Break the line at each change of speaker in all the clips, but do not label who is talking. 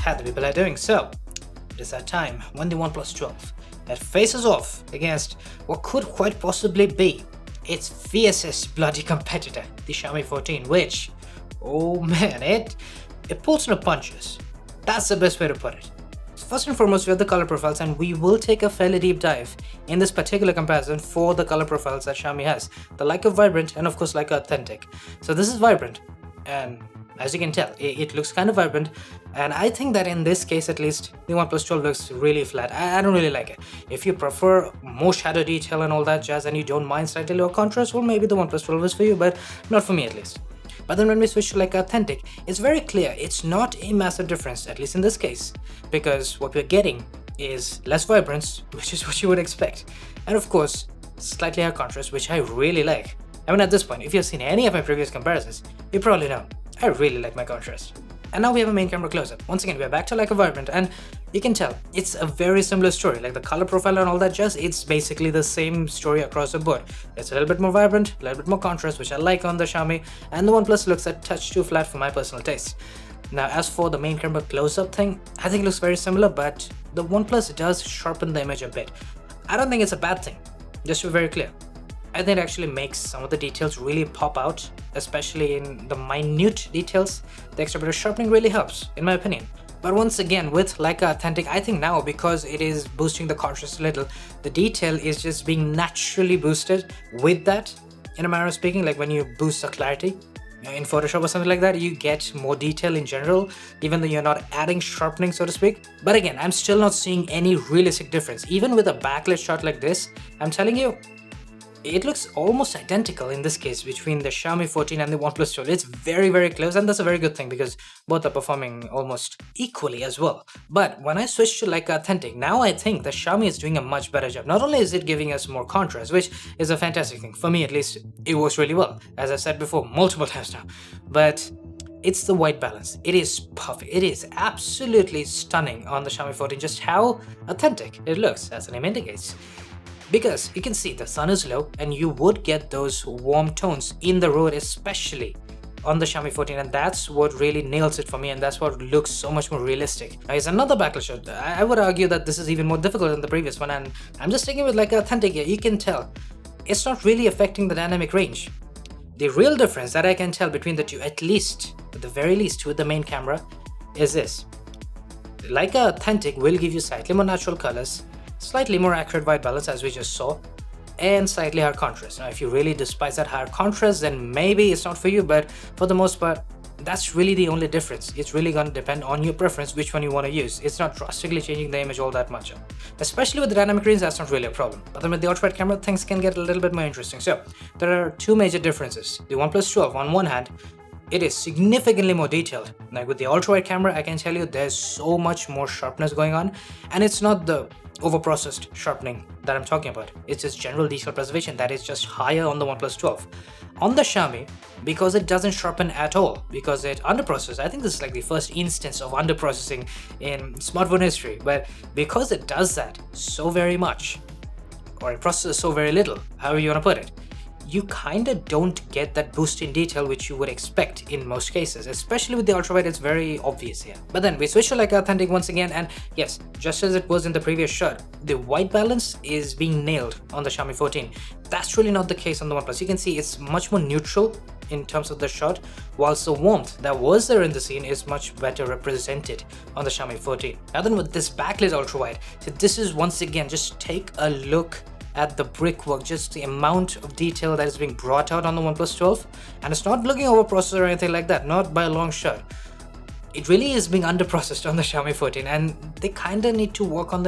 how the people are doing. So, it is that time when the OnePlus 12 that faces off against what could quite possibly be its fiercest bloody competitor, the Xiaomi 14, which, oh man, it pulls no punches. That's the best way to put it. First and foremost, we have the color profiles, and we will take a fairly deep dive in this particular comparison for the color profiles that Xiaomi has. The Leica Vibrant and of course Leica Authentic. So this is Vibrant, and as you can tell, it looks kind of vibrant, and I think that in this case at least, the OnePlus 12 looks really flat. I don't really like it. If you prefer more shadow detail and all that jazz and you don't mind slightly lower contrast, well, maybe the OnePlus 12 is for you, but not for me at least. But then when we switch to Leica Authentic, it's very clear it's not a massive difference, at least in this case, because what we're getting is less vibrance, which is what you would expect, and of course slightly higher contrast, which I really like. I mean, at this point, if you've seen any of my previous comparisons, you probably know I really like my contrast. And now we have a main camera close-up. Once again, we are back to Leica Vibrant, and you can tell it's a very similar story. Like the color profile and all that jazz, it's basically the same story across the board. It's a little bit more vibrant, a little bit more contrast, which I like on the Xiaomi, and the OnePlus looks a touch too flat for my personal taste. Now, as for the main camera close-up thing, I think it looks very similar, but the OnePlus does sharpen the image a bit. I don't think it's a bad thing, just to be very clear. I think it actually makes some of the details really pop out, especially in the minute details. The extra bit of sharpening really helps, in my opinion. But once again, with Leica Authentic, I think now because it is boosting the contrast a little, the detail is just being naturally boosted with that. In a manner of speaking, like when you boost the clarity in Photoshop or something like that, you get more detail in general, even though you're not adding sharpening, so to speak. But again, I'm still not seeing any realistic difference. Even with a backlit shot like this, I'm telling you, it looks almost identical in this case between the Xiaomi 14 and the OnePlus 12. It's very close, and that's a very good thing because both are performing almost equally as well. But when I switch to Leica Authentic, now I think the Xiaomi is doing a much better job. Not only is it giving us more contrast, which is a fantastic thing. For me at least, it works really well, as I've said before multiple times now. But it's the white balance. It is perfect. It is absolutely stunning on the Xiaomi 14, just how authentic it looks, as the name indicates. Because you can see the sun is low and you would get those warm tones in the road, especially on the Xiaomi 14, and that's what really nails it for me, and that's what looks so much more realistic. Now, here's another backlit shot. I would argue that this is even more difficult than the previous one, and I'm just sticking with like Authentic here. You can tell it's not really affecting the dynamic range. The real difference that I can tell between the two, at least at the very least with the main camera, is this. Leica Authentic will give you slightly more natural colors, slightly more accurate white balance as we just saw, and slightly higher contrast. Now if you really despise that higher contrast, then maybe it's not for you, but for the most part, that's really the only difference. It's really going to depend on your preference which one you want to use. It's not drastically changing the image all that much. Especially with the dynamic range, that's not really a problem. But then with the ultrawide camera, things can get a little bit more interesting. So there are two major differences. The OnePlus 12, on one hand, it is significantly more detailed. Like with the ultrawide camera, I can tell you there's so much more sharpness going on, and it's not the overprocessed sharpening that I'm talking about. It's just general detail preservation that is just higher on the OnePlus 12. On the Xiaomi, because it doesn't sharpen at all, because it underprocesses, I think this is like the first instance of underprocessing in smartphone history, but because it does that so very much, or it processes so very little, however you want to put it, you kinda don't get that boost in detail which you would expect in most cases. Especially with the ultrawide, it's very obvious here. But then we switch to Leica Authentic once again, and yes, just as it was in the previous shot, the white balance is being nailed on the Xiaomi 14. That's really not the case on the OnePlus. You can see it's much more neutral in terms of the shot, whilst the warmth that was there in the scene is much better represented on the Xiaomi 14. Now then, with this backlit ultrawide, so this is once again, just take a look at the brickwork, just the amount of detail that is being brought out on the OnePlus 12, and it's not looking overprocessed or anything like that, not by a long shot. It really is being underprocessed on the Xiaomi 14, and they kind of need to work on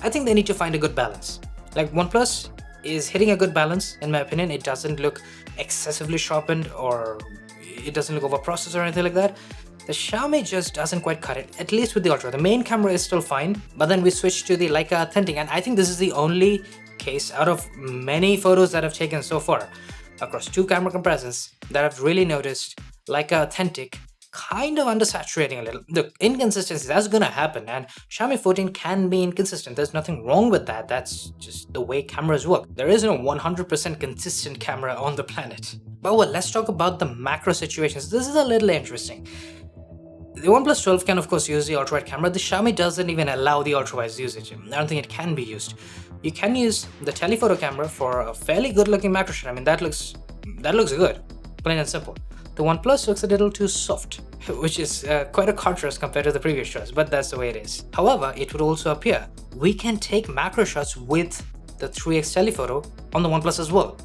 I think they need to find a good balance. Like OnePlus is hitting a good balance, in my opinion. It doesn't look excessively sharpened, or it doesn't look overprocessed or anything like that. The Xiaomi just doesn't quite cut it, at least with the Ultra. The main camera is still fine, but then we switch to the Leica Authentic, and I think this is the only case out of many photos that I've taken so far across two camera comparisons that I've really noticed Leica Authentic kind of undersaturating a little. The inconsistency, that's gonna happen, and Xiaomi 14 can be inconsistent. There's nothing wrong with that. That's just the way cameras work. There is no 100% consistent camera on the planet. But well, let's talk about the macro situations. This is a little interesting. The OnePlus 12 can of course use the ultrawide camera. The Xiaomi doesn't even allow the ultrawide usage. I don't think it can be used. You can use the telephoto camera for a fairly good looking macro shot. I mean, that looks good, plain and simple. The OnePlus looks a little too soft, which is quite a contrast compared to the previous shots, but that's the way it is. However, it would also appear we can take macro shots with the 3x telephoto on the OnePlus as well.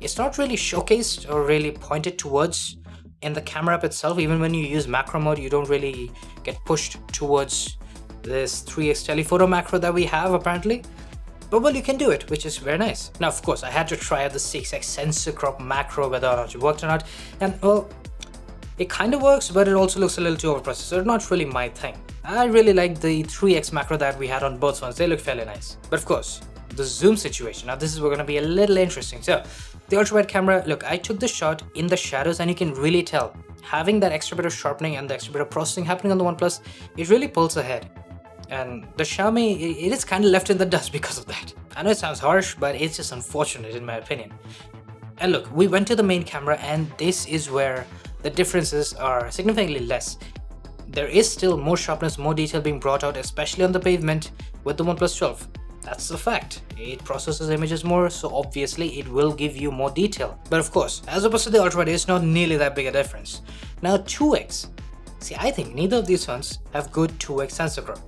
It's not really showcased or really pointed towards in the camera app itself. Even when you use macro mode, you don't really get pushed towards this 3x telephoto macro that we have apparently. But well, you can do it, which is very nice. Now, of course, I had to try out the 6x sensor crop macro, whether or not it worked or not. And well, it kind of works, but it also looks a little too overprocessed, so not really my thing. I really like the 3x macro that we had on both phones. They look fairly nice. But of course, the zoom situation. Now, this is going to be a little interesting. So, the ultrawide camera, look, I took the shot in the shadows and you can really tell. Having that extra bit of sharpening and the extra bit of processing happening on the OnePlus, it really pulls ahead. And the Xiaomi, it is kind of left in the dust because of that. I know it sounds harsh, but it's just unfortunate in my opinion. And look, we went to the main camera and this is where the differences are significantly less. There is still more sharpness, more detail being brought out, especially on the pavement with the OnePlus 12. That's a fact. It processes images more, so obviously it will give you more detail. But of course, as opposed to the ultrawide, it's not nearly that big a difference. Now 2x. See, I think neither of these phones have good 2x sensor crop.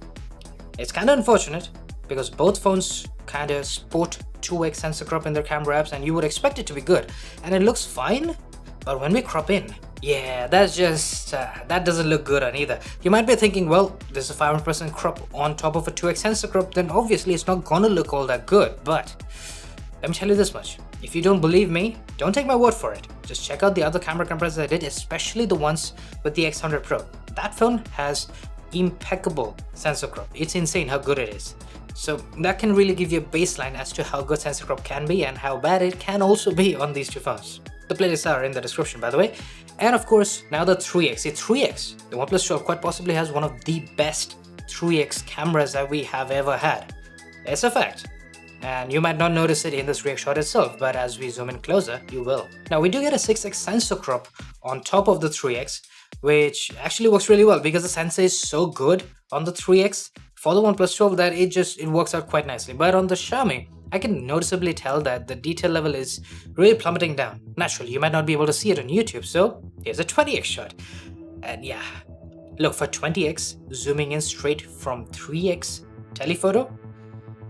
It's kind of unfortunate because both phones kind of sport 2x sensor crop in their camera apps and you would expect it to be good. And it looks fine, but when we crop in, yeah, that's just, that doesn't look good on either. You might be thinking, well, there's a 500% crop on top of a 2x sensor crop, then obviously it's not gonna look all that good. But let me tell you this much. If you don't believe me, don't take my word for it. Just check out the other camera compressors I did, especially the ones with the X100 Pro. That phone has impeccable sensor crop. It's insane how good it is. So that can really give you a baseline as to how good sensor crop can be and how bad it can also be on these two phones. The playlists are in the description, by the way. And of course, now the 3x. It's 3x. The OnePlus 12 quite possibly has one of the best 3x cameras that we have ever had. It's a fact. And you might not notice it in this 3x shot itself, but as we zoom in closer, you will. Now we do get a 6x sensor crop on top of the 3x, which actually works really well because the sensor is so good on the 3x for the OnePlus 12 that it works out quite nicely. But on the Xiaomi, I can noticeably tell that the detail level is really plummeting down. Naturally, you might not be able to see it on YouTube, so here's a 20x shot. And yeah, look, for 20x, zooming in straight from 3x telephoto,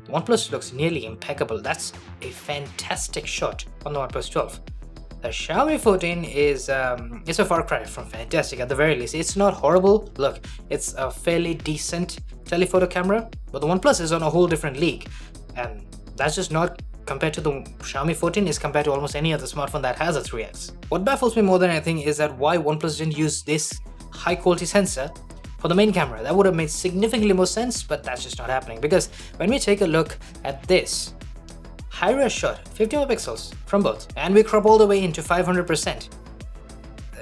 the OnePlus looks nearly impeccable. That's a fantastic shot on the OnePlus 12. The Xiaomi 14 is it's a far cry from fantastic at the very least. It's not horrible. Look, it's a fairly decent telephoto camera, but the OnePlus is on a whole different league. And that's just not compared to the Xiaomi 14 is compared to almost any other smartphone that has a 3x. What baffles me more than anything is that why OnePlus didn't use this high quality sensor for the main camera. That would have made significantly more sense, but that's just not happening because when we take a look at this high-res shot, 50 megapixels from both, and we crop all the way into 500%.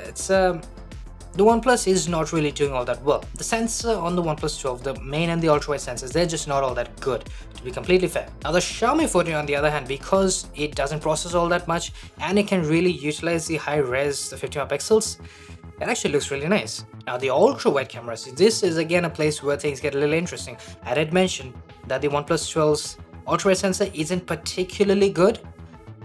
It's the OnePlus is not really doing all that well. The sensor on the OnePlus 12, the main and the ultrawide sensors, they're just not all that good, to be completely fair. Now the Xiaomi 14 on the other hand, because it doesn't process all that much and it can really utilize the high-res, the 50 megapixels, it actually looks really nice. Now the ultra-wide cameras, this is again a place where things get a little interesting. I did mention that the OnePlus 12's ultra-wide sensor isn't particularly good.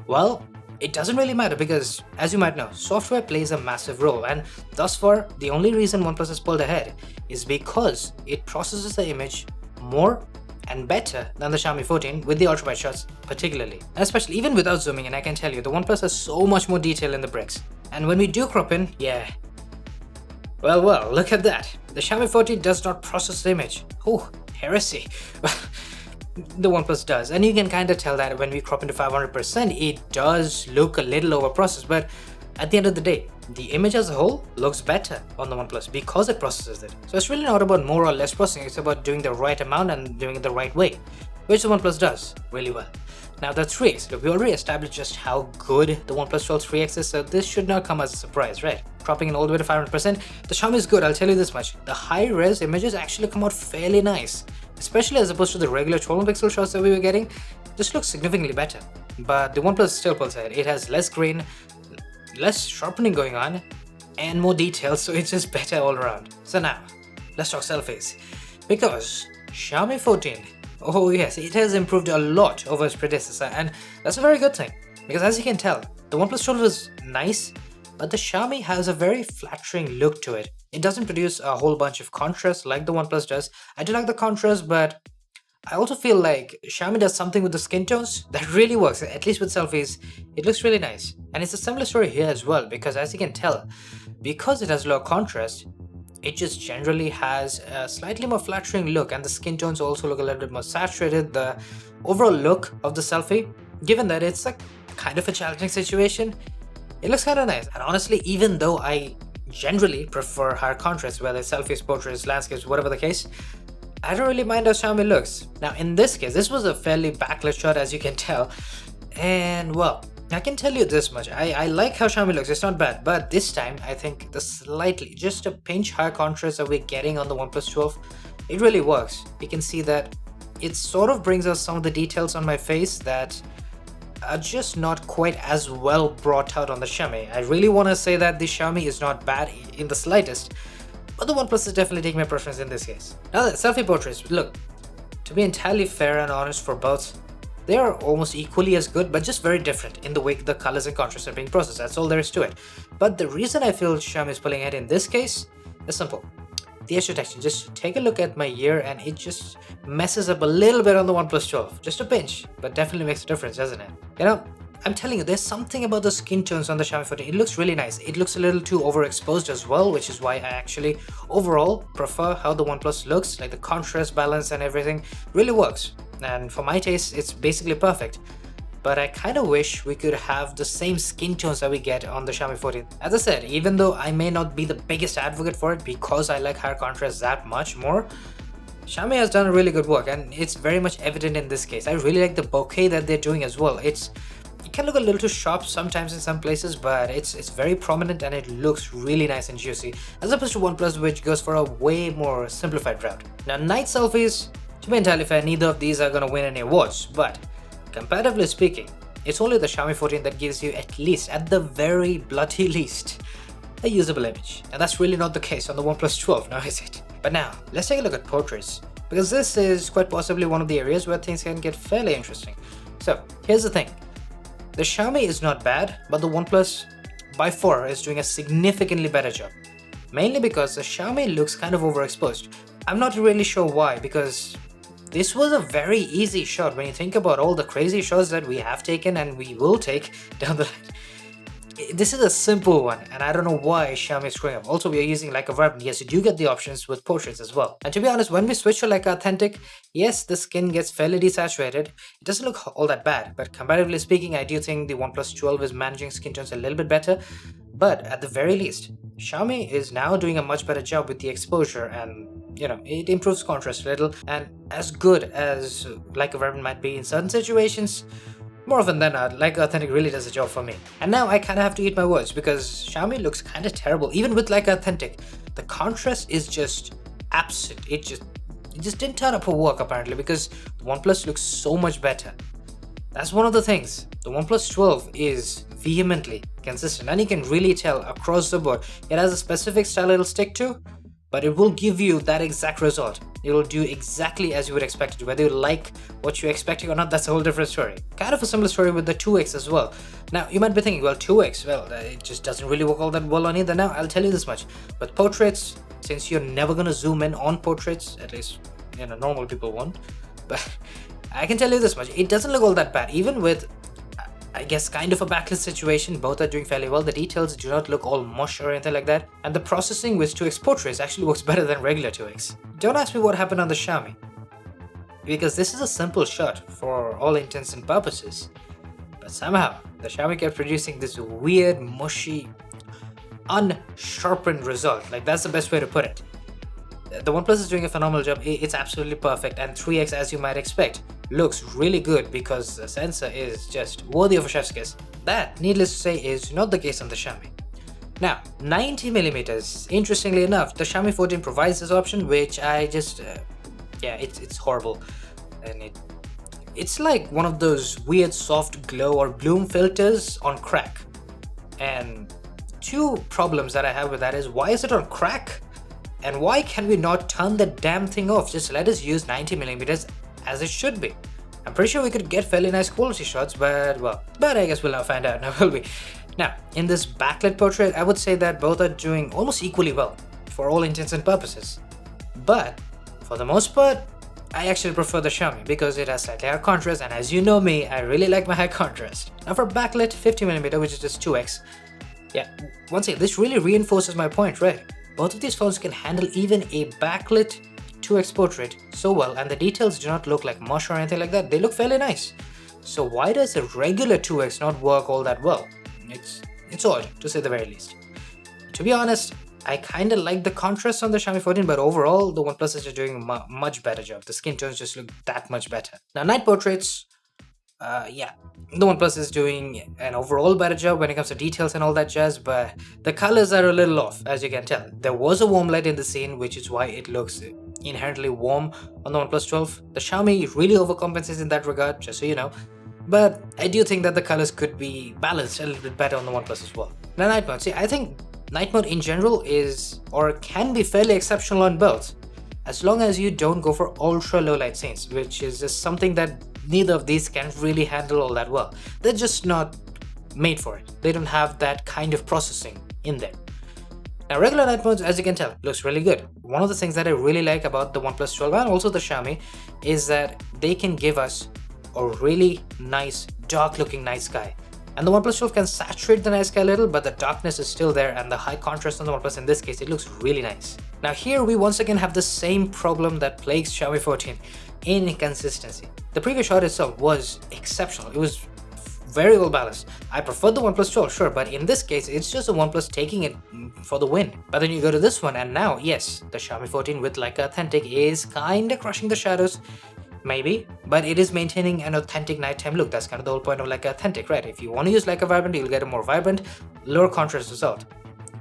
Well, it doesn't really matter because, as you might know, software plays a massive role, and thus far, the only reason OnePlus has pulled ahead is because it processes the image more and better than the Xiaomi 14 with the ultra-wide shots particularly. And especially even without zooming in, I can tell you, the OnePlus has so much more detail in the bricks. And when we do crop in, yeah, well, look at that. The Xiaomi 14 does not process the image. Oh, heresy. The OnePlus does, and you can kind of tell that when we crop into 500%, it does look a little overprocessed, but at the end of the day, the image as a whole looks better on the OnePlus because it processes it. So it's really not about more or less processing, it's about doing the right amount and doing it the right way, which the OnePlus does really well. Now the 3x, look, we already established just how good the OnePlus 12 3x is, so this should not come as a surprise, right? Cropping in all the way to 500%, the Xiaomi is good, I'll tell you this much. The high-res images actually come out fairly nice, especially as opposed to the regular 12 megapixel shots that we were getting. This looks significantly better, but the OnePlus still pulls ahead. It has less grain, less sharpening going on, and more details, so it's just better all around. So now, let's talk selfies. Because Xiaomi 14, oh yes, it has improved a lot over its predecessor, and that's a very good thing. Because as you can tell, the OnePlus 12 is nice, but the Xiaomi has a very flattering look to it. It doesn't produce a whole bunch of contrast like the OnePlus does. I do like the contrast, but I also feel like Xiaomi does something with the skin tones that really works, at least with selfies. It looks really nice. And it's a similar story here as well, because as you can tell, because it has low contrast, it just generally has a slightly more flattering look, and the skin tones also look a little bit more saturated. The overall look of the selfie, given that it's a kind of a challenging situation, it looks kind of nice. And honestly, even though I generally prefer higher contrast, whether it's selfies, portraits, landscapes, whatever the case, I don't really mind how Xiaomi looks. Now in this case, this was a fairly backlit shot, as you can tell, and well, I can tell you this much, I like how Xiaomi looks, it's not bad, but this time I think the slightly, just a pinch higher contrast that we're getting on the OnePlus 12, it really works. You can see that it sort of brings out some of the details on my face that are just not quite as well brought out on the Xiaomi. I really want to say that the Xiaomi is not bad in the slightest, but the OnePlus is definitely taking my preference in this case. Now the selfie portraits, look, to be entirely fair and honest for both, they are almost equally as good, but just very different in the way the colors and contrasts are being processed. That's all there is to it. But the reason I feel Xiaomi is pulling ahead in this case is simple. The edge detection, just take a look at my ear and it just messes up a little bit on the OnePlus 12. Just a pinch, but definitely makes a difference, doesn't it? You know, I'm telling you, there's something about the skin tones on the Xiaomi 14. It looks really nice. It looks a little too overexposed as well, which is why I actually overall prefer how the OnePlus looks. Like the contrast balance and everything really works. And for my taste, it's basically perfect. But I kind of wish we could have the same skin tones that we get on the Xiaomi 14. As I said, even though I may not be the biggest advocate for it because I like higher contrast that much more, Xiaomi has done a really good work, and it's very much evident in this case. I really like the bokeh that they're doing as well. It can look a little too sharp sometimes in some places, but it's very prominent and it looks really nice and juicy, as opposed to OnePlus, which goes for a way more simplified route. Now night selfies, to be entirely fair, neither of these are gonna win any awards, but comparatively speaking, it's only the Xiaomi 14 that gives you at the very bloody least, a usable image. And that's really not the case on the OnePlus 12, now is it? But now, let's take a look at portraits, because this is quite possibly one of the areas where things can get fairly interesting. So, here's the thing. The Xiaomi is not bad, but the OnePlus by far is doing a significantly better job. Mainly because the Xiaomi looks kind of overexposed. I'm not really sure why, because this was a very easy shot when you think about all the crazy shots that we have taken and we will take down the line. This is a simple one, and I don't know why Xiaomi is screwing up. Also, we are using Leica Vibrant. Yes, you do get the options with portraits as well. And to be honest, when we switch to Leica Authentic, yes, the skin gets fairly desaturated. It doesn't look all that bad, but comparatively speaking, I do think the OnePlus 12 is managing skin tones a little bit better. But at the very least, Xiaomi is now doing a much better job with the exposure, and you know, it improves contrast a little. And as good as Leica Vibrant might be in certain situations, more often than not, Leica Authentic really does the job for me. And now I kind of have to eat my words, because Xiaomi looks kind of terrible. Even with Leica Authentic, the contrast is just absent. It just didn't turn up for work apparently, because the OnePlus looks so much better. That's one of the things. The OnePlus 12 is vehemently consistent, and you can really tell across the board. It has a specific style it'll stick to, but it will give you that exact result. It will do exactly as you would expect it to. Whether you like what you're expecting or not, that's a whole different story. Kind of a similar story with the 2X as well. Now, you might be thinking, well, 2X, well, it just doesn't really work all that well on either. Now, I'll tell you this much. With portraits, since you're never going to zoom in on portraits, at least, you know, normal people won't, but I can tell you this much. It doesn't look all that bad. Even with, I guess, kind of a backlit situation, both are doing fairly well. The details do not look all mush or anything like that. And the processing with 2X portraits actually works better than regular 2X. Don't ask me what happened on the Xiaomi, because this is a simple shot for all intents and purposes. But somehow, the Xiaomi kept producing this weird, mushy, unsharpened result. Like, that's the best way to put it. The OnePlus is doing a phenomenal job. It's absolutely perfect, and 3X, as you might expect, looks really good because the sensor is just worthy of a chef's kiss. That, needless to say, is not the case on the Xiaomi. Now, 90mm, interestingly enough, the Xiaomi 14 provides this option, which I just, yeah, it's horrible. And it's like one of those weird soft glow or bloom filters on crack. And two problems that I have with that is, why is it on crack? And why can we not turn the damn thing off? Just let us use 90mm as it should be. I'm pretty sure we could get fairly nice quality shots, but I guess we'll now find out now, will we? Now, in this backlit portrait, I would say that both are doing almost equally well for all intents and purposes. But for the most part, I actually prefer the Xiaomi because it has slightly higher contrast, and as you know me, I really like my high contrast. Now for backlit 50mm, which is just 2x, yeah, once again, this really reinforces my point, right? Both of these phones can handle even a backlit 2x portrait so well, and the details do not look like mush or anything like that. They look fairly nice. So why does a regular 2x not work all that well? It's odd, to say the very least. To be honest, I kinda like the contrast on the Xiaomi 14, but overall the OnePlus is just doing a much better job. The skin tones just look that much better. Now night portraits, yeah, the OnePlus is doing an overall better job when it comes to details and all that jazz, but the colors are a little off, as you can tell. There was a warm light in the scene, which is why it looks inherently warm on the OnePlus 12. The Xiaomi really overcompensates in that regard, just so you know. But I do think that the colors could be balanced a little bit better on the OnePlus as well. Now night mode, see, I think night mode in general is, or can be, fairly exceptional on both, as long as you don't go for ultra low light scenes, which is just something that neither of these can really handle all that well. They're just not made for it. They don't have that kind of processing in there. Now regular night modes, as you can tell, looks really good. One of the things that I really like about the OnePlus 12 and also the Xiaomi is that they can give us a really nice dark looking night sky. And the OnePlus 12 can saturate the night sky a little, but the darkness is still there, and the high contrast on the OnePlus, in this case, it looks really nice. Now here we once again have the same problem that plagues Xiaomi 14, inconsistency. The previous shot itself was exceptional. It was very well balanced. I prefer the OnePlus 12, sure, but in this case, it's just a OnePlus taking it for the win. But then you go to this one, and now, yes, the Xiaomi 14 with Leica Authentic is kinda crushing the shadows. Maybe, but it is maintaining an authentic nighttime look. That's kind of the whole point of Leica Authentic, right? If you want to use Leica Vibrant, you'll get a more vibrant, lower contrast result,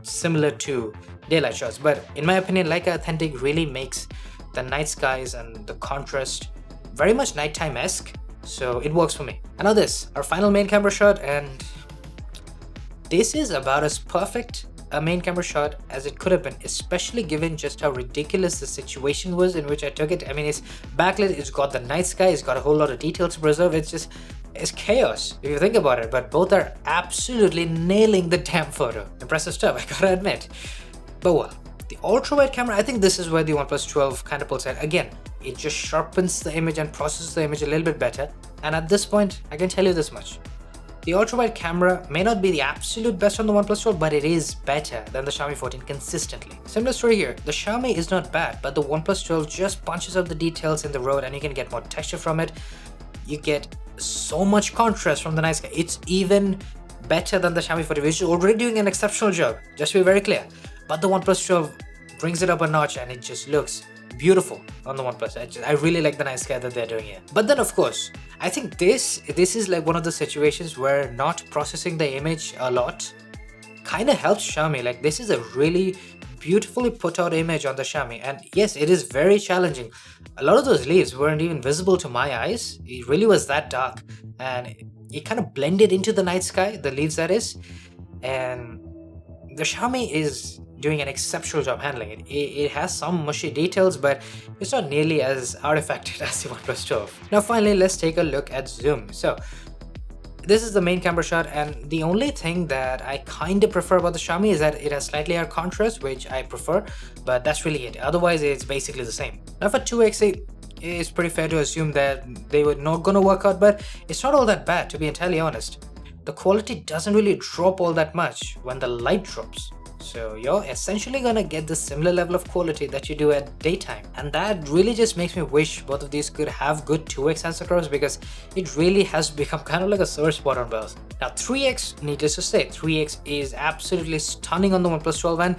similar to daylight shots. But in my opinion, Leica Authentic really makes the night skies and the contrast very much nighttime-esque, so it works for me. And now this, our final main camera shot, and this is about as perfect a main camera shot as it could have been, especially given just how ridiculous the situation was in which I took it. I mean, it's backlit, it's got the night sky, it's got a whole lot of detail to preserve. It's chaos if you think about it, but both are absolutely nailing the damn photo. Impressive stuff, I gotta admit. But well, the ultra-wide camera, I think this is where the OnePlus 12 kind of pulls out. Again, it just sharpens the image and processes the image a little bit better. And at this point, I can tell you this much. The ultra-wide camera may not be the absolute best on the OnePlus 12, but it is better than the Xiaomi 14 consistently. Similar story here, the Xiaomi is not bad, but the OnePlus 12 just punches up the details in the road and you can get more texture from it. You get so much contrast from the night sky. It's even better than the Xiaomi 14, which is already doing an exceptional job, just to be very clear. But the OnePlus 12 brings it up a notch and it just looks beautiful on the OnePlus. I really like the night sky that they're doing here. But then of course, I think this is like one of the situations where not processing the image a lot kind of helps Xiaomi. Like, this is a really beautifully put out image on the Xiaomi, and yes, it is very challenging. A lot of those leaves weren't even visible to my eyes. It really was that dark, and it kind of blended into the night sky, the leaves that is, and the Xiaomi is doing an exceptional job handling it. It has some mushy details, but it's not nearly as artifacted as the OnePlus 12. Now finally, let's take a look at zoom. So this is the main camera shot, and the only thing that I kind of prefer about the Xiaomi is that it has slightly higher contrast, which I prefer, but that's really it. Otherwise, it's basically the same. Now for 2x, it's pretty fair to assume that they were not gonna work out, but it's not all that bad, to be entirely honest. The quality doesn't really drop all that much when the light drops. So you're essentially gonna get the similar level of quality that you do at daytime, and that really just makes me wish both of these could have good 2x sensor curves, because it really has become kind of like a sore spot on both. Now 3x, needless to say, 3x is absolutely stunning on the OnePlus 12, and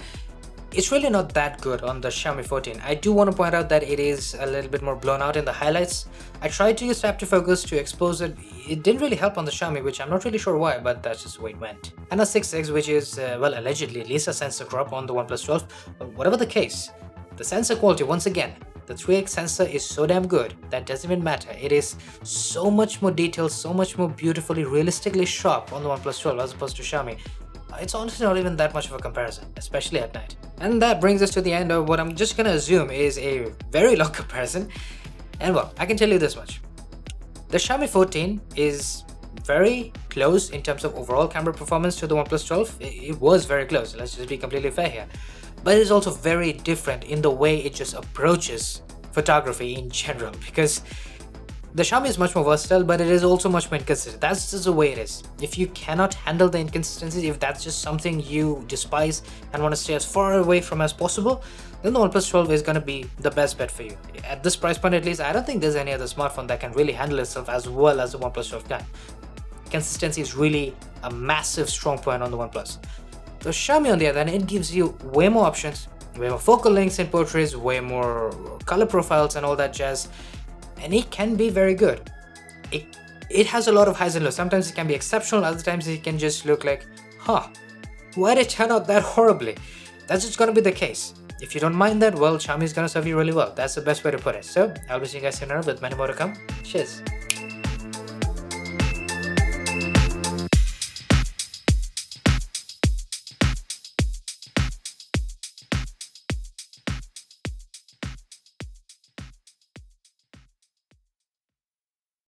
it's really not that good on the Xiaomi 14. I do want to point out that it is a little bit more blown out in the highlights. I tried to use tap to focus to expose it. It didn't really help on the Xiaomi, which I'm not really sure why, but that's just the way it went. And a 6x, which is, well, allegedly at least a sensor crop on the OnePlus 12. But whatever the case, the sensor quality, once again, the 3x sensor is so damn good that doesn't even matter. It is so much more detailed, so much more beautifully, realistically sharp on the OnePlus 12 as opposed to Xiaomi. it's honestly not even that much of a comparison, especially at night. And that brings us to the end of what I'm just gonna assume is a very long comparison. And well, I can tell you this much. The Xiaomi 14 is very close in terms of overall camera performance to the OnePlus 12. It was very close, let's just be completely fair here. But it's also very different in the way it just approaches photography in general, because the Xiaomi is much more versatile, but it is also much more inconsistent. That's just the way it is. If you cannot handle the inconsistencies, if that's just something you despise and want to stay as far away from as possible, then the OnePlus 12 is going to be the best bet for you. At this price point at least, I don't think there's any other smartphone that can really handle itself as well as the OnePlus 12 can. Consistency is really a massive strong point on the OnePlus. The Xiaomi on the other hand, it gives you way more options, way more focal lengths in portraits, way more color profiles and all that jazz. And it can be very good. It has a lot of highs and lows. Sometimes it can be exceptional, other times it can just look like, why did it turn out that horribly? That's just gonna be the case. If you don't mind that, well, Xiaomi is gonna serve you really well. That's the best way to put it. So, I'll be seeing you guys sooner with many more to come. Cheers.